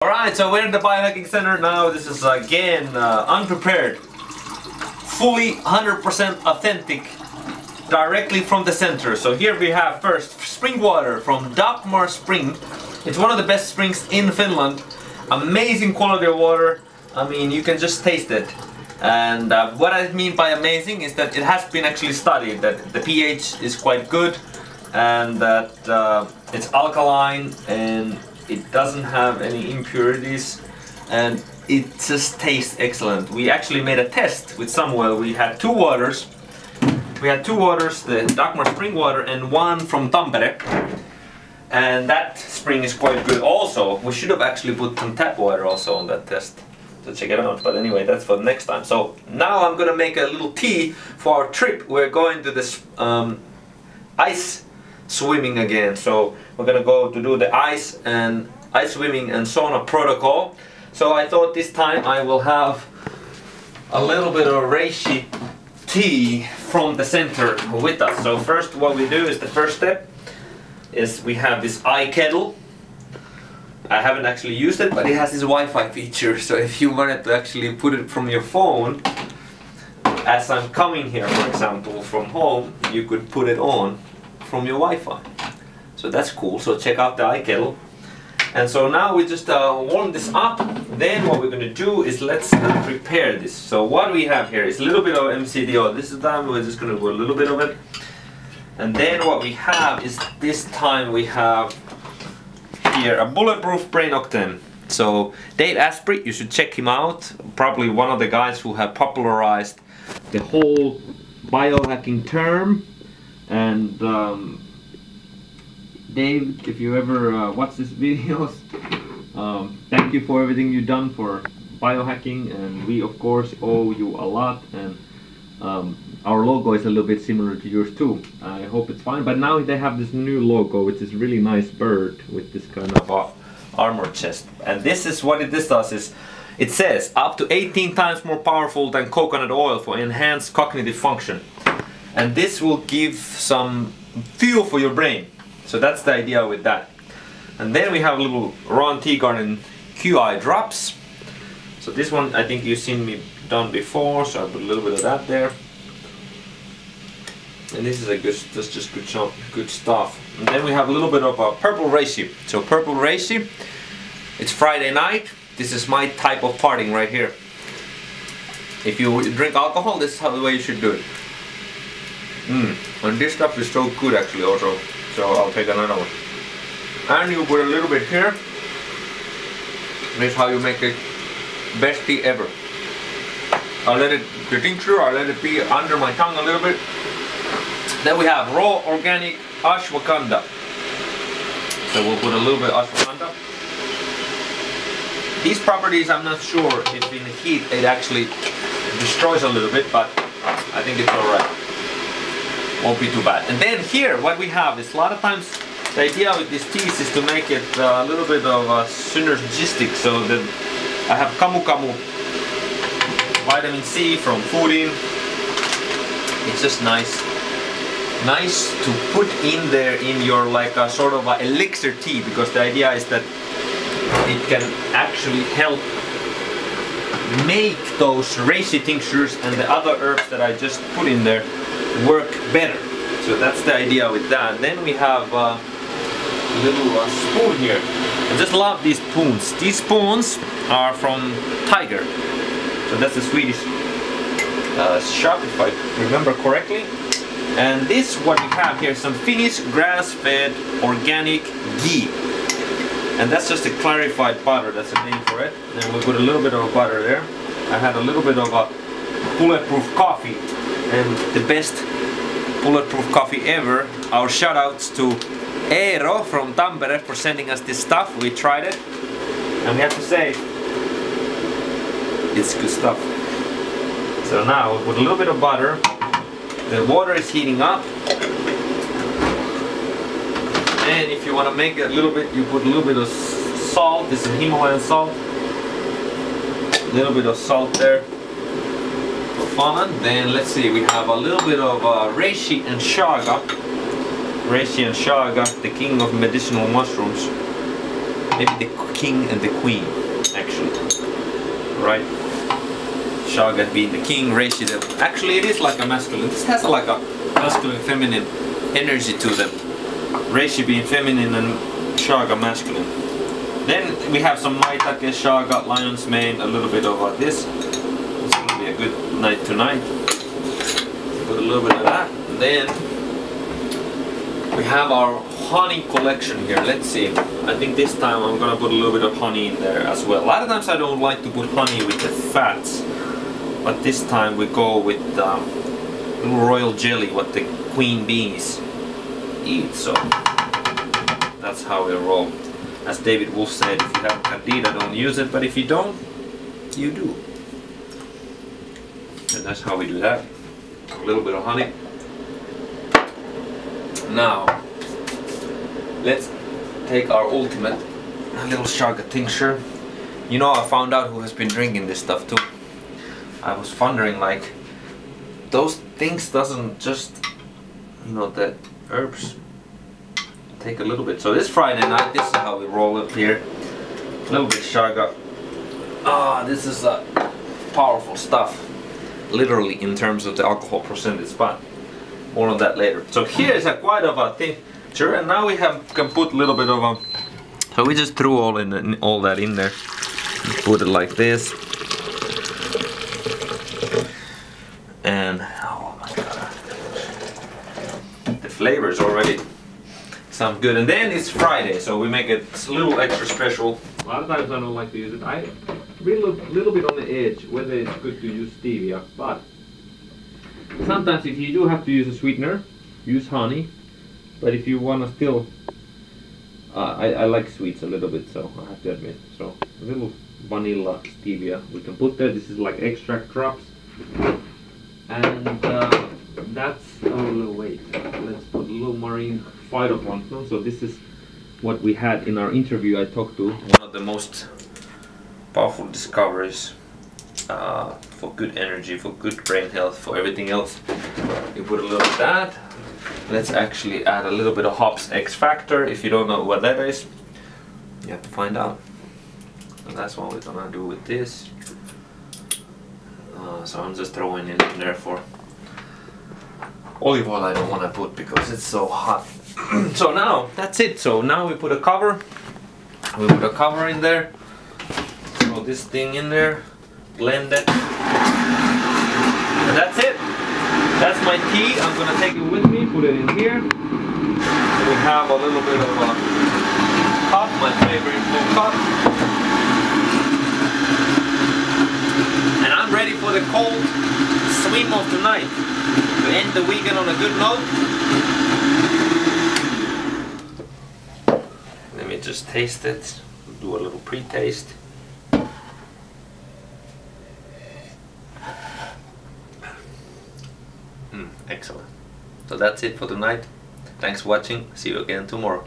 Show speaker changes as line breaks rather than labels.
Alright, so we're in the biohacking center now. This is again unprepared, fully 100% authentic, directly from the center. So here we have first spring water from Dagmar Spring. It's one of the best springs in Finland. Amazing quality of water. I mean, you can just taste it. And what I mean by amazing is that it has been actually studied that the pH is quite good and that it's alkaline and it doesn't have any impurities and it just tastes excellent. We actually made a test with Samuel. We had two waters. The Dagmar spring water and one from Tampere. And that spring is quite good also. We should have actually put some tap water also on that test to check it out. But anyway, that's for next time. So now I'm gonna make a little tea for our trip. We're going to this ice swimming again, so we're gonna go to do the ice swimming and sauna protocol. So I thought this time I will have a little bit of Reishi tea from the center with us. So first what we do is the first step is we have this kettle. I haven't actually used it, but it has this Wi-Fi feature, so if you wanted to actually put it from your phone as I'm coming here, for example, from home, you could put it on from your Wi-Fi. So that's cool. So check out the kettle. And so now we just warm this up. Then what we're going to do is let's prepare this. So what we have here is a little bit of MCDO. This time we're just going to put a little bit of it. And then what we have is this time we have here a bulletproof brain octane. So Dave Asprey, you should check him out. Probably one of the guys who have popularized the whole biohacking term. And Dave, if you ever watch these videos, thank you for everything you've done for biohacking, and we of course owe you a lot. And our logo is a little bit similar to yours too. I hope it's fine. But now they have this new logo, which is really nice bird with this kind of armor chest. And this is what this does is it says up to 18 times more powerful than coconut oil for enhanced cognitive function. And this will give some fuel for your brain. So that's the idea with that. And then we have a little Ron Tea Garden QI drops. So this one I think you've seen me done before, so I put a little bit of that there. And this is that's just good stuff. And then we have a little bit of purple Reishi. So purple Reishi, it's Friday night. This is my type of partying right here. If you drink alcohol, this is the way you should do it. And this stuff is so good actually also, so I'll take another one. And you put a little bit here. This is how you make it best tea ever. I'll let it, the tincture, I'll let it be under my tongue a little bit. Then we have raw organic ashwagandha. So we'll put a little bit of ashwagandha. These properties I'm not sure if in the heat it actually destroys a little bit, but I think it's alright. Won't be too bad. And then here what we have is a lot of times the idea with these teas is to make it a little bit of synergistic. So that I have Camu Camu vitamin C from Foodin. It's just nice to put in there in your like a sort of a elixir tea, because the idea is that it can actually help make those reishi tinctures and the other herbs that I just put in there work better. So that's the idea with that. Then we have a little spoon here. I just love these spoons. These spoons are from Tiger. So that's a Swedish shop if I remember correctly. And this, what we have here, some Finnish grass-fed organic ghee. And that's just a clarified butter, that's the name for it. And we put a little bit of butter there. I had a little bit of a bulletproof coffee. And the best bulletproof coffee ever. Our shoutouts to Eero from Tampere for sending us this stuff. We tried it. And we have to say, it's good stuff. So now we put a little bit of butter. The water is heating up. And if you want to make it a little bit, you put a little bit of salt. This is Himalayan salt. A little bit of salt there. For fun. Then let's see, we have a little bit of reishi and shaga. Reishi and shaga, the king of medicinal mushrooms. Maybe the king and the queen, actually. Right? Shaga being the king, Reishi the... Actually, it is like a masculine. This has like a masculine, feminine energy to them. Reishi being feminine and Shaga masculine. Then we have some Maitake, Shaga, Lion's Mane, a little bit of this. This will be a good night tonight. Put a little bit of that. And then we have our honey collection here. Let's see. I think this time I'm gonna put a little bit of honey in there as well. A lot of times I don't like to put honey with the fats, but this time we go with little royal jelly, what the queen bees eat. So that's how we roll. As David Wolf said, if you have candida, don't use it, but if you don't, you do. And that's how we do that. A little bit of honey. Now, let's take our ultimate, a little Shaga tincture. You know, I found out who has been drinking this stuff too. I was wondering, like, those things doesn't just, you know, the herbs take a little bit. So this Friday night, this is how we roll it here. A little bit Shaga. Ah, this is powerful stuff. Literally in terms of the alcohol percentage, but more on that later. So here is quite of a tincture, and now we can put a little bit of a. So we just threw all that in there. Put it like this, and oh my god, the flavors already sound good. And then it's Friday, so we make it a little extra special. A lot of times I don't like to use it. I really a little bit on the edge whether it's good to use stevia, but sometimes if you do have to use a sweetener, use honey. But if you wanna still, I like sweets a little bit, so I have to admit. So a little vanilla stevia we can put there. This is like extract drops, and that's oh wait. Let's put a little marine phytoplankton. So this is what we had in our interview. I talked to one of the most powerful discoveries for good energy, for good brain health, for everything else. You put a little of that. Let's actually add a little bit of hops X Factor. If you don't know what that is, you have to find out. And that's what we're gonna do with this. So I'm just throwing it in there for olive oil. I don't want to put because it's so hot. So now that's it. So now we put a cover. We put a cover in there. Throw this thing in there. Blend it. And that's it. That's my tea. I'm gonna take it with me. Put it in here. So we have a little bit of a cup, my favorite little cup. And I'm ready for the cold swim of tonight. To end the weekend on a good note. Let me just taste it. Do a little pre-taste. Excellent. So that's it for tonight. Thanks for watching. See you again tomorrow.